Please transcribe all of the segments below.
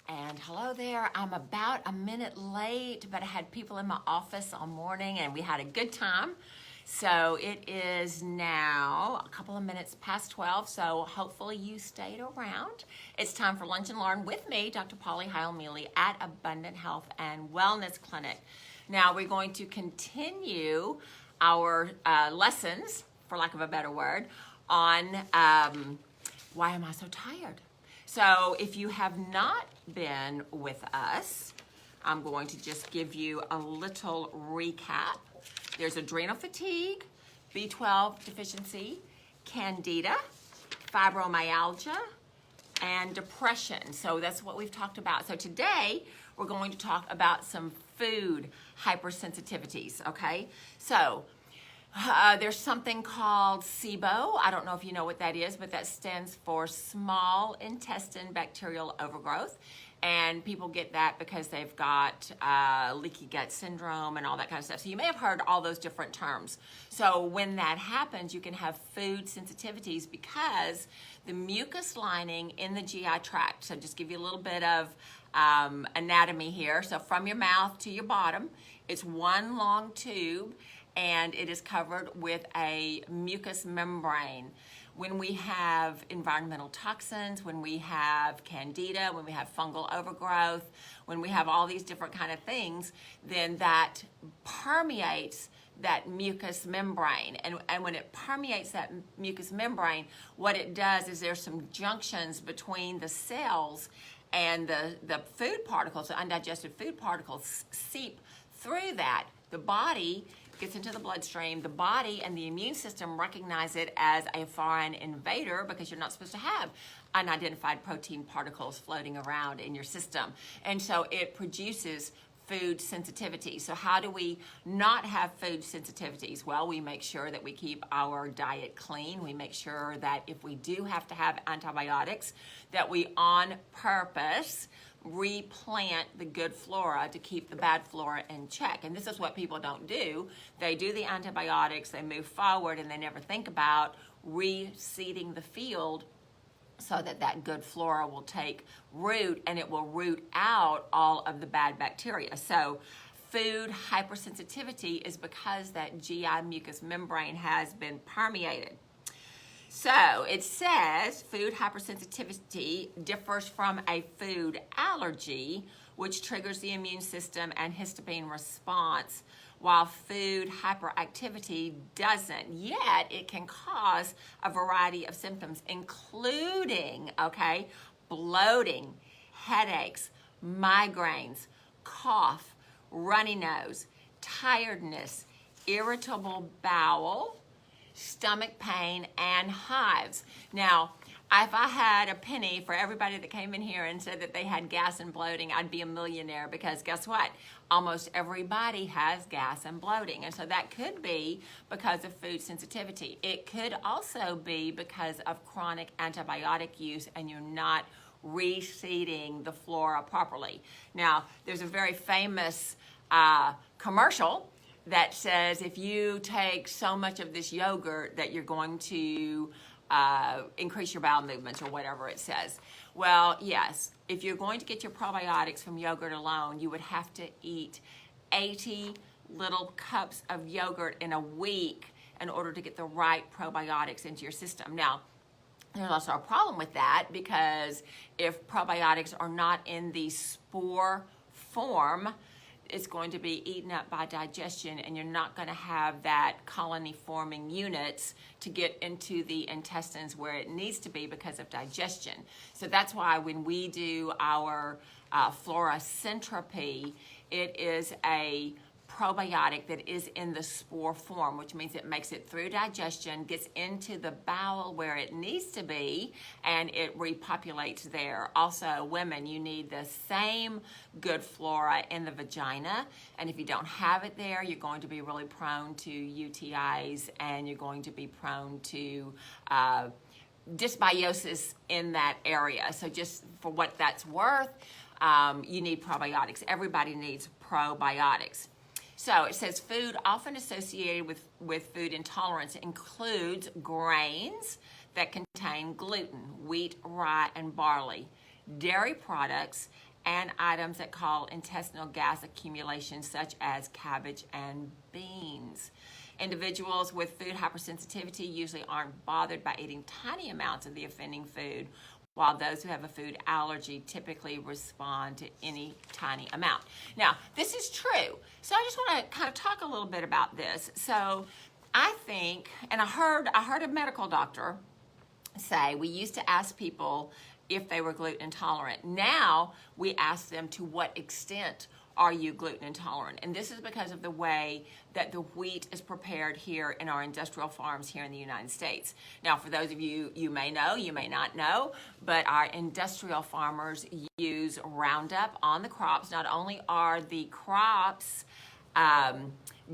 And hello there. I'm about a minute late, but I had people in my office all morning and we had a good time. So it is now a couple of minutes past 12, so hopefully you stayed around. It's time for Lunch and Learn with me, Dr. Heil-Mealey at Abundant Health and Wellness Clinic. Now we're going to continue our lessons, for lack of a better word, on why am I so tired? So if you have not been with us, I'm going to just give you a little recap. There's adrenal fatigue, B12 deficiency, candida, fibromyalgia, and depression. So that's what we've talked about. So today we're going to talk about some food hypersensitivities, okay? So there's something called SIBO. I don't know if you know what that is, but that stands for small intestine bacterial overgrowth. And people get that because they've got leaky gut syndrome and all that kind of stuff. So you may have heard all those different terms. So when that happens, you can have food sensitivities because the mucus lining in the GI tract, so just give you a little bit of anatomy here. So from your mouth to your bottom, it's one long tube, and it is covered with a mucous membrane. When we have environmental toxins, when we have candida, when we have fungal overgrowth, when we have all these different kind of things, then that permeates that mucous membrane. And when it permeates that mucous membrane, what it does is there's some junctions between the cells, and the food particles, the undigested food particles, seep through that. The body gets into the bloodstream. The body and the immune system recognize it as a foreign invader because you're not supposed to have unidentified protein particles floating around in your system. And so it produces food sensitivity. So how do we not have food sensitivities? Well, we make sure that we keep our diet clean. We make sure that if we do have to have antibiotics, that we on purpose replant the good flora to keep the bad flora in check. And this is what people don't do. They do the antibiotics, they move forward, and they never think about reseeding the field so that that good flora will take root and it will root out all of the bad bacteria. So food hypersensitivity is because that GI mucous membrane has been permeated. So it says food hypersensitivity differs from a food allergy, which triggers the immune system and histamine response, while food hyperactivity doesn't. Yet it can cause a variety of symptoms, including, bloating, headaches, migraines, cough, runny nose, tiredness, irritable bowel, stomach pain, and hives. Now, if I had a penny for everybody that came in here and said that they had gas and bloating, I'd be a millionaire, because guess what? Almost everybody has gas and bloating. And so that could be because of food sensitivity. It could also be because of chronic antibiotic use and you're not reseeding the flora properly. Now, there's a very famous commercial that says if you take so much of this yogurt that you're going to increase your bowel movements, or whatever it says. Well, yes, if you're going to get your probiotics from yogurt alone, you would have to eat 80 little cups of yogurt in a week in order to get the right probiotics into your system. Now, there's also a problem with that, because if probiotics are not in the spore form, it's going to be eaten up by digestion, and you're not going to have that colony forming units to get into the intestines where it needs to be because of digestion. So that's why when we do our floracentropy, it is a probiotic that is in the spore form, which means it makes it through digestion, gets into the bowel where it needs to be, and it repopulates there. Also, women, you need the same good flora in the vagina, and if you don't have it there, you're going to be really prone to UTIs, and you're going to be prone to dysbiosis in that area. So just for what that's worth, you need probiotics. Everybody needs probiotics. So it says food often associated with food intolerance includes grains that contain gluten, wheat, rye, and barley, dairy products, and items that cause intestinal gas accumulation, such as cabbage and beans. Individuals with food hypersensitivity usually aren't bothered by eating tiny amounts of the offending food, while those who have a food allergy typically respond to any tiny amount. Now, this is true. So I just want to kind of talk a little bit about this. So I think, and I heard a medical doctor say, we used to ask people if they were gluten intolerant. Now we ask them, to what extent are you gluten intolerant? And this is because of the way that the wheat is prepared here in our industrial farms here in the United States. Now, for those of you, you may know, you may not know, but our industrial farmers use Roundup on the crops. Not only are the crops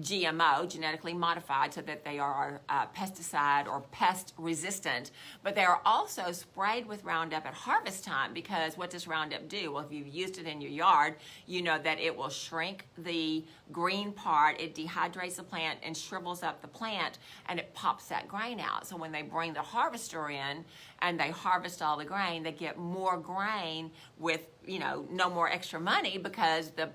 GMO, genetically modified, so that they are pesticide or pest resistant, but they are also sprayed with Roundup at harvest time, because what does Roundup do? Well, if you've used it in your yard, you know that it will shrink the green part, it dehydrates the plant and shrivels up the plant, and it pops that grain out. So when they bring the harvester in and they harvest all the grain, they get more grain with, you know, no more extra money, because the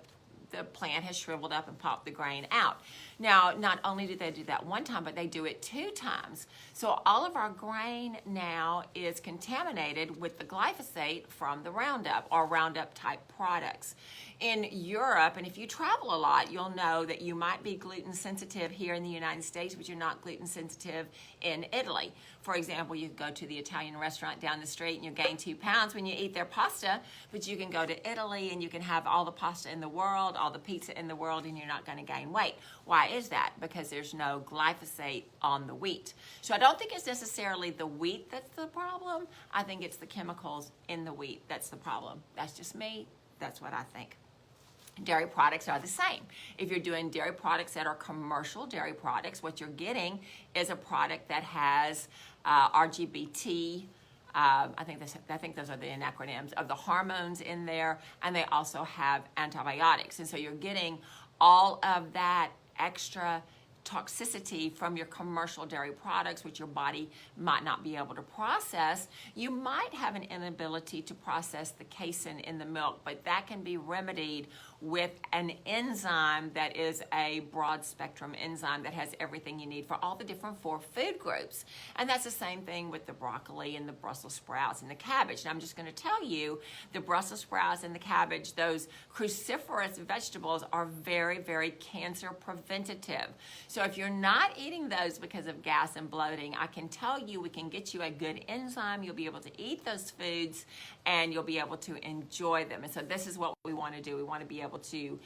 plant has shriveled up and popped the grain out. Now, not only do they do that one time, but they do it 2 times. So all of our grain now is contaminated with the glyphosate from the Roundup or Roundup type products. In Europe, and if you travel a lot, you'll know that you might be gluten sensitive here in the United States, but you're not gluten sensitive in Italy. For example, you go to the Italian restaurant down the street and you gain 2 pounds when you eat their pasta, but you can go to Italy and you can have all the pasta in the world, all the pizza in the world, and you're not going to gain weight. Why is that? Because there's no glyphosate on the wheat. So I don't think it's necessarily the wheat that's the problem. I think it's the chemicals in the wheat that's the problem. That's just me. That's what I think. Dairy products are the same. If you're doing dairy products that are commercial dairy products, what you're getting is a product that has RGBT, I think those are the acronyms of the hormones in there, and they also have antibiotics. And so you're getting all of that extra toxicity from your commercial dairy products, which your body might not be able to process. You might have an inability to process the casein in the milk, but that can be remedied with an enzyme that is a broad spectrum enzyme that has everything you need for all the different 4 food groups. And that's the same thing with the broccoli and the Brussels sprouts and the cabbage. And I'm just going to tell you, the Brussels sprouts and the cabbage, those cruciferous vegetables, are very, very cancer preventative. So if you're not eating those because of gas and bloating, I can tell you we can get you a good enzyme. You'll be able to eat those foods and you'll be able to enjoy them. And so this is what we want to do. We want to be able to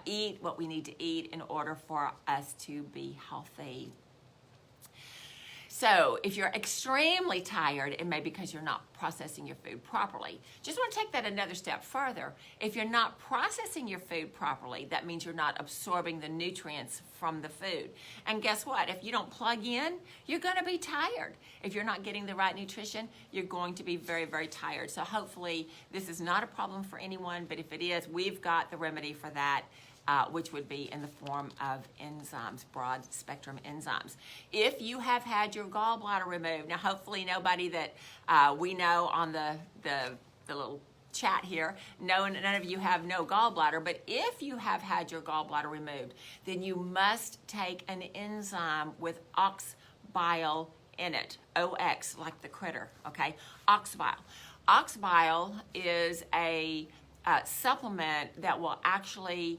eat what we need to eat in order for us to be healthy. So if you're extremely tired, it may be because you're not processing your food properly. Just want to take that another step further. If you're not processing your food properly, that means you're not absorbing the nutrients from the food. And guess what? If you don't plug in, you're going to be tired. If you're not getting the right nutrition, you're going to be very, very tired. So hopefully this is not a problem for anyone, but if it is, we've got the remedy for that. Which would be in the form of enzymes, broad spectrum enzymes. If you have had your gallbladder removed, now hopefully nobody that we know on the little chat here, none of you have no gallbladder, but if you have had your gallbladder removed, then you must take an enzyme with ox bile in it, OX, like the critter, okay? Ox bile. Ox bile is a supplement that will actually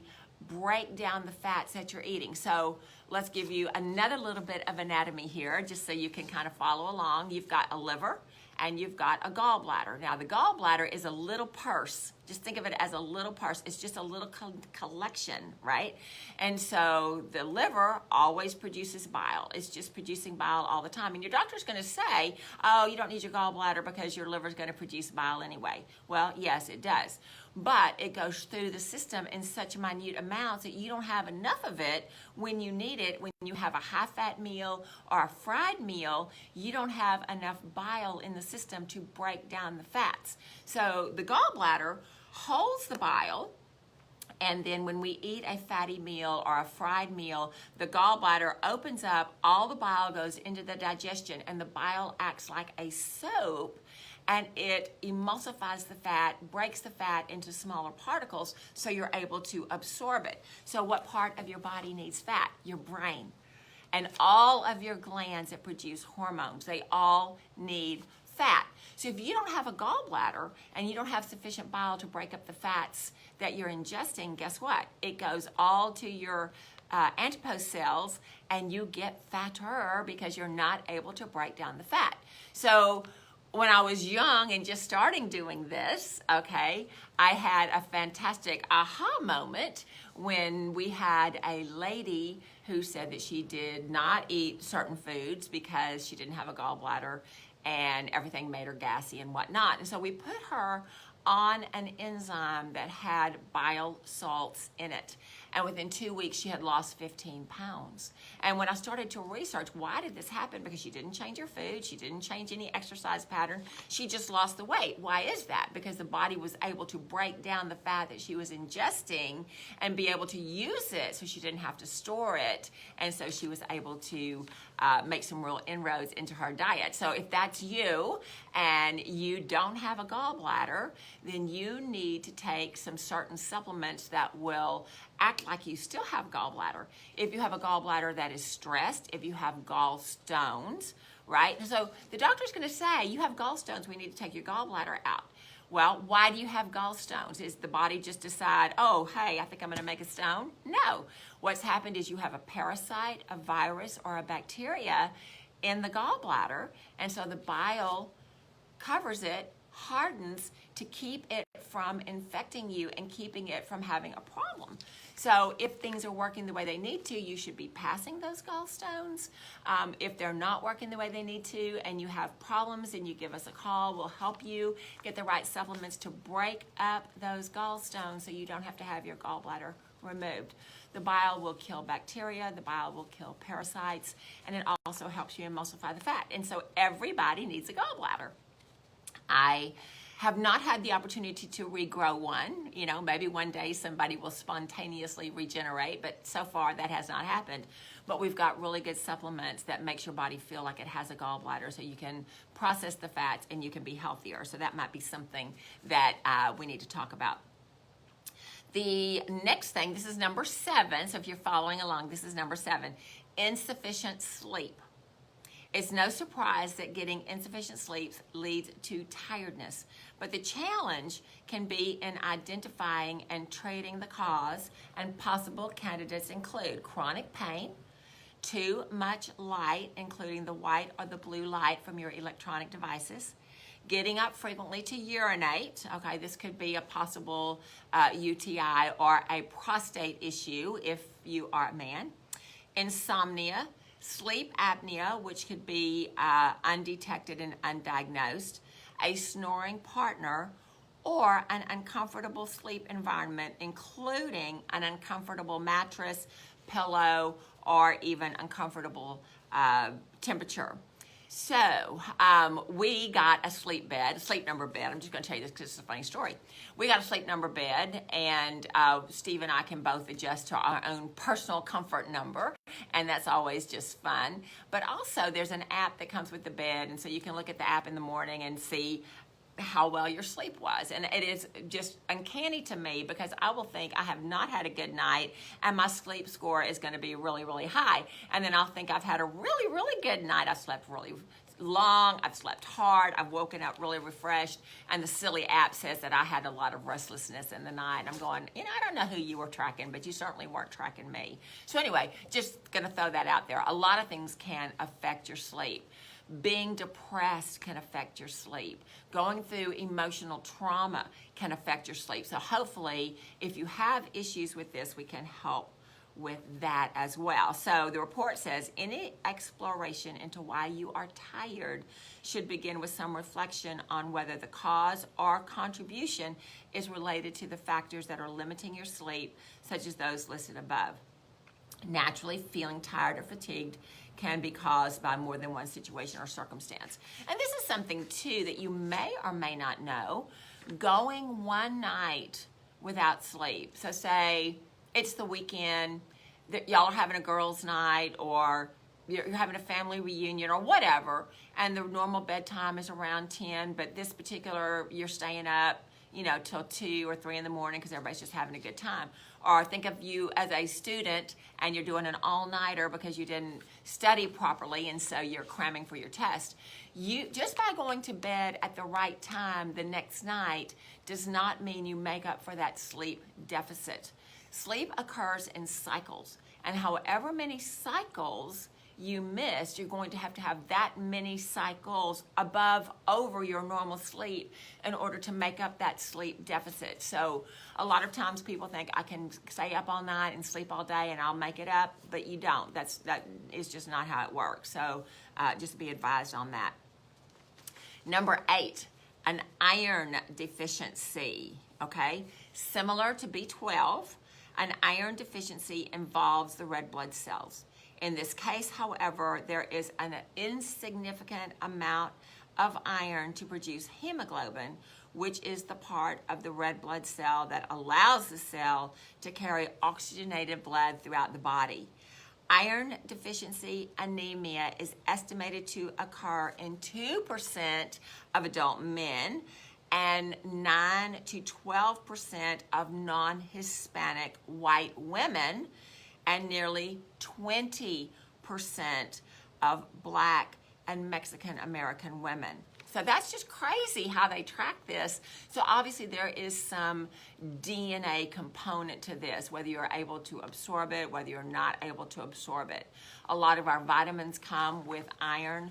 break down the fats that you're eating. So let's give you another little bit of anatomy here, just so you can kind of follow along. You've got a liver and you've got a gallbladder. Now the gallbladder is a little purse. Just think of it as a little purse. It's just a little collection, right? And so the liver always produces bile. It's just producing bile all the time. And your doctor's going to say, oh, you don't need your gallbladder because your liver's going to produce bile anyway. Well, yes, it does. But it goes through the system in such minute amounts that you don't have enough of it when you need it. When you have a high-fat meal or a fried meal, you don't have enough bile in the system to break down the fats. So the gallbladder holds the bile, and then when we eat a fatty meal or a fried meal, the gallbladder opens up, all the bile goes into the digestion, and the bile acts like a soap and it emulsifies the fat, breaks the fat into smaller particles so you're able to absorb it. So what part of your body needs fat? Your brain. And all of your glands that produce hormones, they all need fat. So if you don't have a gallbladder and you don't have sufficient bile to break up the fats that you're ingesting, guess what? It goes all to your adipose cells and you get fatter because you're not able to break down the fat. So when I was young and just starting doing this, okay, I had a fantastic aha moment when we had a lady who said that she did not eat certain foods because she didn't have a gallbladder and everything made her gassy and whatnot. And so we put her on an enzyme that had bile salts in it. And within 2 weeks, she had lost 15 pounds. And when I started to research, why did this happen? Because she didn't change her food. She didn't change any exercise pattern. She just lost the weight. Why is that? Because the body was able to break down the fat that she was ingesting and be able to use it so she didn't have to store it. And so she was able to make some real inroads into her diet. So if that's you and you don't have a gallbladder, then you need to take some certain supplements that will act like you still have gallbladder. If you have a gallbladder that is stressed, if you have gallstones, right? So the doctor's going to say, you have gallstones, we need to take your gallbladder out. Well, why do you have gallstones? Is the body just decide, oh, hey, I think I'm going to make a stone? No. What's happened is you have a parasite, a virus, or a bacteria in the gallbladder, and so the bile covers it, hardens to keep it from infecting you and keeping it from having a problem. So if things are working the way they need to, you should be passing those gallstones. If they're not working the way they need to and you have problems, then you give us a call. We'll help you get the right supplements to break up those gallstones so you don't have to have your gallbladder removed. The bile will kill bacteria, the bile will kill parasites, and it also helps you emulsify the fat. And so everybody needs a gallbladder. I have not had the opportunity to regrow one. You know, maybe one day somebody will spontaneously regenerate, but so far that has not happened. But we've got really good supplements that makes your body feel like it has a gallbladder so you can process the fats and you can be healthier. So that might be something that we need to talk about. The next thing, this is number 7. So if you're following along, this is number 7, insufficient sleep. It's no surprise that getting insufficient sleep leads to tiredness, but the challenge can be in identifying and treating the cause, and possible candidates include chronic pain, too much light, including the white or the blue light from your electronic devices, getting up frequently to urinate. Okay, this could be a possible UTI or a prostate issue if you are a man, insomnia, sleep apnea, which could be undetected and undiagnosed, a snoring partner, or an uncomfortable sleep environment, including an uncomfortable mattress, pillow, or even uncomfortable temperature. So we got a sleep number bed. I'm just going to tell you this because it's a funny story. We got a sleep number bed, and Steve and I can both adjust to our own personal comfort number, and that's always just fun. But also there's an app that comes with the bed, and so you can look at the app in the morning and see how well your sleep was. And it is just uncanny to me because I will think I have not had a good night and my sleep score is going to be really, really high. And then I'll think I've had a really, really good night. I slept really long, I've slept hard, I've woken up really refreshed, and the silly app says that I had a lot of restlessness in the night. I'm going, you know, I don't know who you were tracking, but you certainly weren't tracking me. So anyway, just going to throw that out there. A lot of things can affect your sleep. Being depressed can affect your sleep. Going through emotional trauma can affect your sleep. So hopefully, if you have issues with this, we can help with that as well. So the report says any exploration into why you are tired should begin with some reflection on whether the cause or contribution is related to the factors that are limiting your sleep, such as those listed above. Naturally, feeling tired or fatigued can be caused by more than one situation or circumstance. And this is something, too, that you may or may not know. Going one night without sleep. So say it's the weekend, that y'all are having a girls' night, or you're having a family reunion or whatever, and the normal bedtime is around 10, but this particular, you're staying up, till 2 or 3 in the morning because everybody's just having a good time. Or think of you as a student and you're doing an all-nighter because you didn't study properly and so you're cramming for your test. Just by going to bed at the right time the next night does not mean you make up for that sleep deficit. Sleep occurs in cycles, and however many cycles you missed, you're going to have that many cycles over your normal sleep in order to make up that sleep deficit. So a lot of times people think I can stay up all night and sleep all day and I'll make it up, but you don't. That is just not how it works. So just be advised on that. Number 8, an iron deficiency, okay? Similar to B12, an iron deficiency involves the red blood cells. In this case, however, there is an insignificant amount of iron to produce hemoglobin, which is the part of the red blood cell that allows the cell to carry oxygenated blood throughout the body. Iron deficiency anemia is estimated to occur in 2% of adult men and 9 to 12% of non-Hispanic white women, and nearly 20% of Black and Mexican American women. So that's just crazy how they track this. So obviously there is some DNA component to this, whether you're able to absorb it, whether you're not able to absorb it. A lot of our vitamins come with iron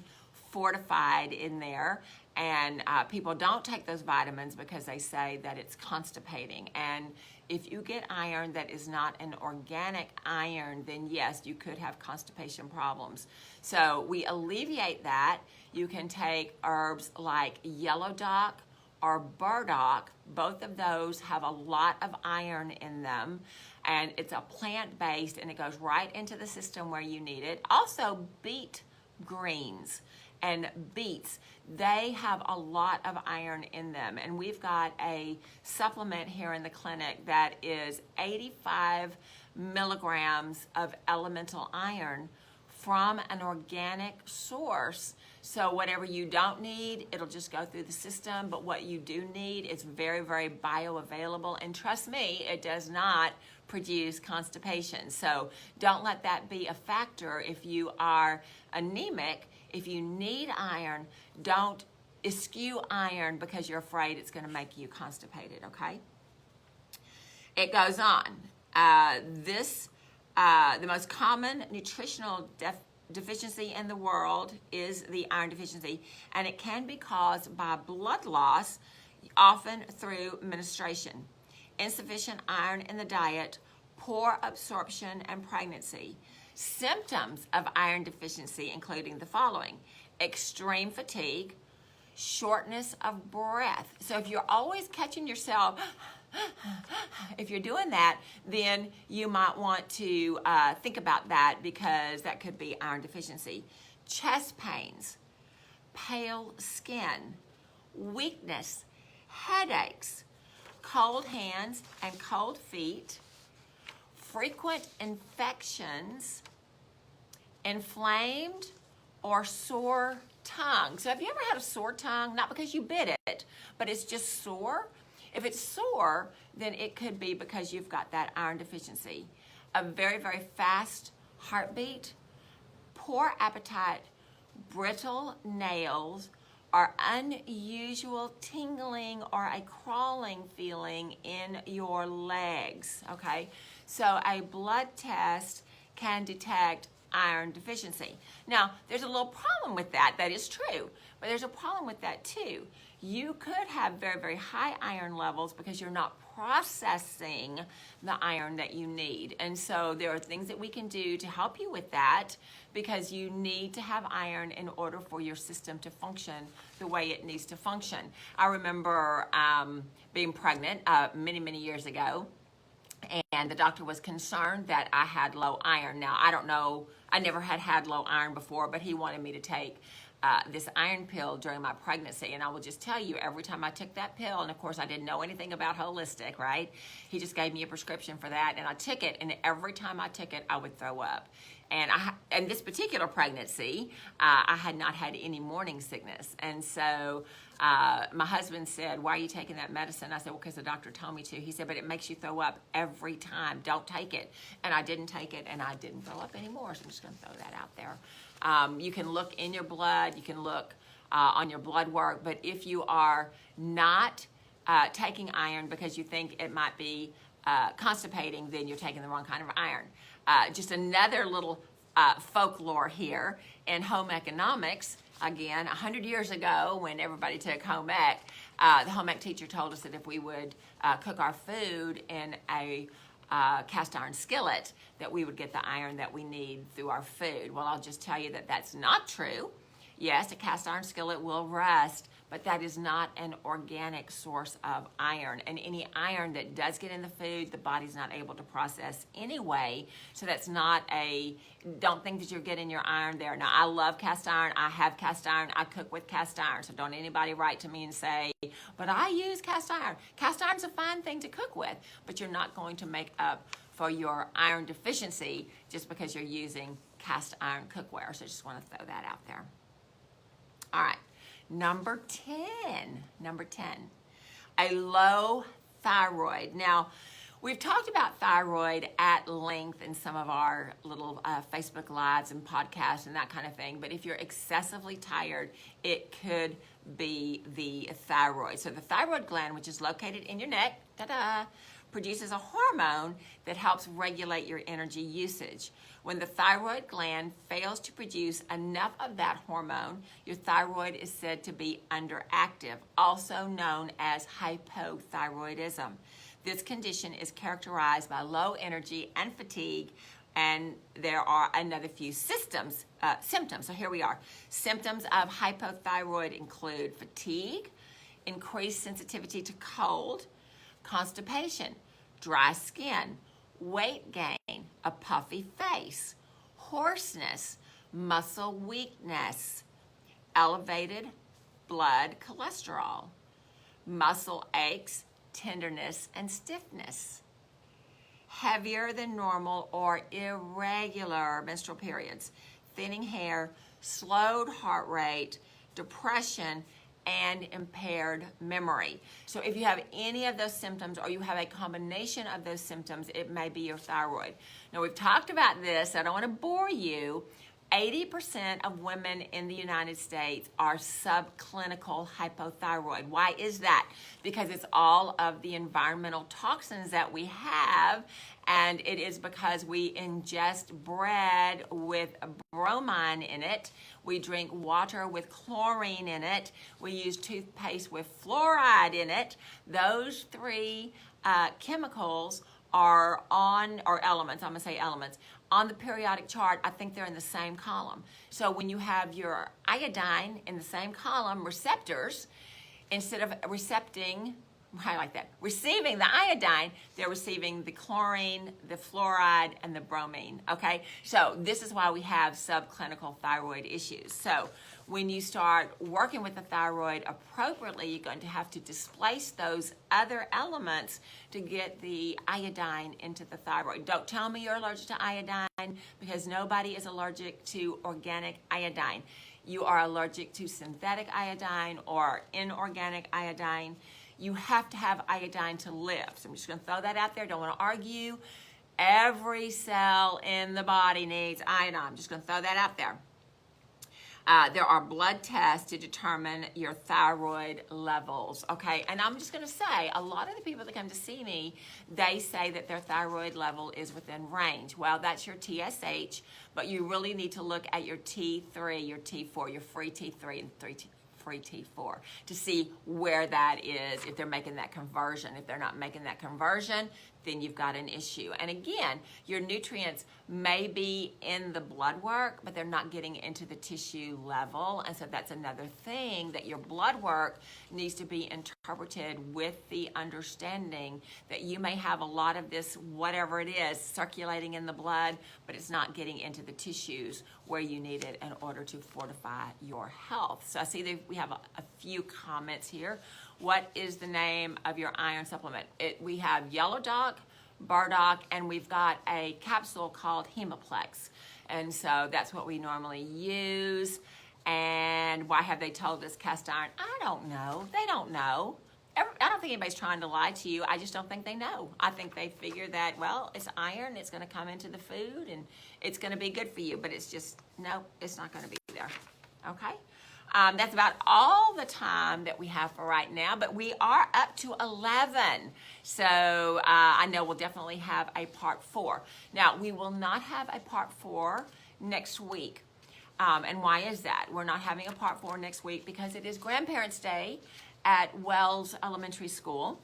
fortified in there, and people don't take those vitamins because they say that it's constipating. And if you get iron that is not an organic iron, then yes, you could have constipation problems. So we alleviate that. You can take herbs like yellow dock or burdock. Both of those have a lot of iron in them, and it's a plant-based, and it goes right into the system where you need it. Also, beet greens and beets, they have a lot of iron in them, and we've got a supplement here in the clinic that is 85 milligrams of elemental iron from an organic source. So whatever you don't need, it'll just go through the system, but what you do need is very, very bioavailable, and trust me, it does not produce constipation. So don't let that be a factor if you are anemic. If you need iron, don't eschew iron because you're afraid it's going to make you constipated, okay? It goes on. The most common nutritional deficiency in the world is the iron deficiency, and it can be caused by blood loss, often through menstruation, insufficient iron in the diet, poor absorption, and pregnancy. Symptoms of iron deficiency including the following: extreme fatigue, shortness of breath. So if you're always catching yourself, if you're doing that, then you might want to think about that, because that could be iron deficiency. Chest pains, pale skin, weakness, headaches, cold hands and cold feet, frequent infections, inflamed or sore tongue. So have you ever had a sore tongue? Not because you bit it, but it's just sore. If it's sore, then it could be because you've got that iron deficiency. A very, very fast heartbeat, poor appetite, brittle nails, or unusual tingling or a crawling feeling in your legs, okay? So a blood test can detect iron deficiency. Now, there's a little problem with that. That is true, but there's a problem with that too. You could have very, very high iron levels because you're not processing the iron that you need. And so there are things that we can do to help you with that, because you need to have iron in order for your system to function the way it needs to function. I remember being pregnant many, many years ago, and the doctor was concerned that I had low iron. Now, I don't know, I never had low iron before, but he wanted me to take this iron pill during my pregnancy, and I will just tell you, every time I took that pill, and of course I didn't know anything about holistic, right? He just gave me a prescription for that, and I took it, and every time I took it, I would throw up. And this particular pregnancy, I had not had any morning sickness, and so my husband said, "Why are you taking that medicine?" I said, "Well, because the doctor told me to." He said, "But it makes you throw up every time. Don't take it." And I didn't take it, and I didn't throw up anymore. So I'm just going to throw that out there. You can look in your blood. You can look on your blood work. But if you are not taking iron because you think it might be constipating, then you're taking the wrong kind of iron. Just another little folklore here in home economics. Again, 100 years ago, when everybody took home ec, the home ec teacher told us that if we would cook our food in a cast iron skillet, that we would get the iron that we need through our food. Well, I'll just tell you that that's not true. Yes, a cast iron skillet will rust, but that is not an organic source of iron. And any iron that does get in the food, the body's not able to process anyway. So that's not don't think that you're getting your iron there. Now, I love cast iron. I have cast iron. I cook with cast iron. So don't anybody write to me and say, "But I use cast iron." Cast iron's a fine thing to cook with, but you're not going to make up for your iron deficiency just because you're using cast iron cookware. So I just want to throw that out there. All right, number 10, a low thyroid. Now, we've talked about thyroid at length in some of our little Facebook Lives and podcasts and that kind of thing, but if you're excessively tired, it could be the thyroid. So the thyroid gland, which is located in your neck, produces a hormone that helps regulate your energy usage. When the thyroid gland fails to produce enough of that hormone, your thyroid is said to be underactive, also known as hypothyroidism. This condition is characterized by low energy and fatigue, and there are another few symptoms. So here we are. Symptoms of hypothyroid include fatigue, increased sensitivity to cold, constipation, dry skin, weight gain, a puffy face, hoarseness, muscle weakness, elevated blood cholesterol, muscle aches, tenderness, and stiffness, heavier than normal or irregular menstrual periods, thinning hair, slowed heart rate, depression, and impaired memory. So if you have any of those symptoms or you have a combination of those symptoms, it may be your thyroid. Now, we've talked about this. I don't want to bore you. 80% of women in the United States are subclinical hypothyroid. Why is that? Because it's all of the environmental toxins that we have, and it is because we ingest bread with bromine in it. We drink water with chlorine in it. We use toothpaste with fluoride in it. Those three chemicals are or elements, I'm gonna say elements, on the periodic chart. I think they're in the same column. So when you have your iodine in the same column, receptors, instead of receiving the iodine, they're receiving the chlorine, the fluoride, and the bromine, okay? So this is why we have subclinical thyroid issues. So when you start working with the thyroid appropriately, you're going to have to displace those other elements to get the iodine into the thyroid. Don't tell me you're allergic to iodine, because nobody is allergic to organic iodine. You are allergic to synthetic iodine or inorganic iodine. You have to have iodine to live. So I'm just going to throw that out there. Don't want to argue. Every cell in the body needs iodine. I'm just going to throw that out there. There are blood tests to determine your thyroid levels, okay? And I'm just going to say, a lot of the people that come to see me, they say that their thyroid level is within range. Well, that's your TSH, but you really need to look at your T3, your T4, your free T3 and free T4 to see where that is, if they're making that conversion. If they're not making that conversion, then you've got an issue. And again, your nutrients may be in the blood work, but they're not getting into the tissue level. And so that's another thing, that your blood work needs to be interpreted with the understanding that you may have a lot of this, whatever it is, circulating in the blood, but it's not getting into the tissues where you need it in order to fortify your health. So I see that we have a few comments here. What is the name of your iron supplement? We have Yellow Dock, Burdock, and we've got a capsule called Hemoplex. And so that's what we normally use. And why have they told us cast iron? I don't know. They don't know. I don't think anybody's trying to lie to you. I just don't think they know. I think they figure that, well, it's iron, it's going to come into the food, and it's going to be good for you. But it's just, no, it's not going to be there. Okay? That's about all the time that we have for right now, but we are up to 11. So I know we'll definitely have a part 4. Now, we will not have a part 4 next week. And why is that? We're not having a part 4 next week because it is Grandparents' Day at Wells Elementary School,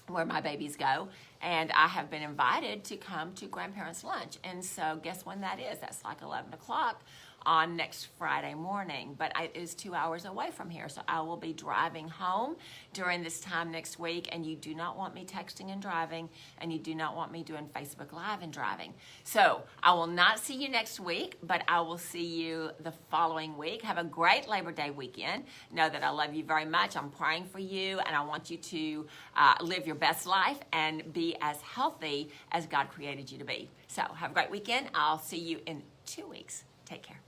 where my babies go, and I have been invited to come to Grandparents' Lunch. And so guess when that is? That's like 11 o'clock on next Friday morning, but it is 2 hours away from here, so I will be driving home during this time next week, and you do not want me texting and driving, and you do not want me doing Facebook Live and driving. So I will not see you next week, but I will see you the following week. Have a great Labor Day weekend. Know that I love you very much. I'm praying for you, and I want you to live your best life and be as healthy as God created you to be. So have a great weekend. I'll see you in 2 weeks. Take care.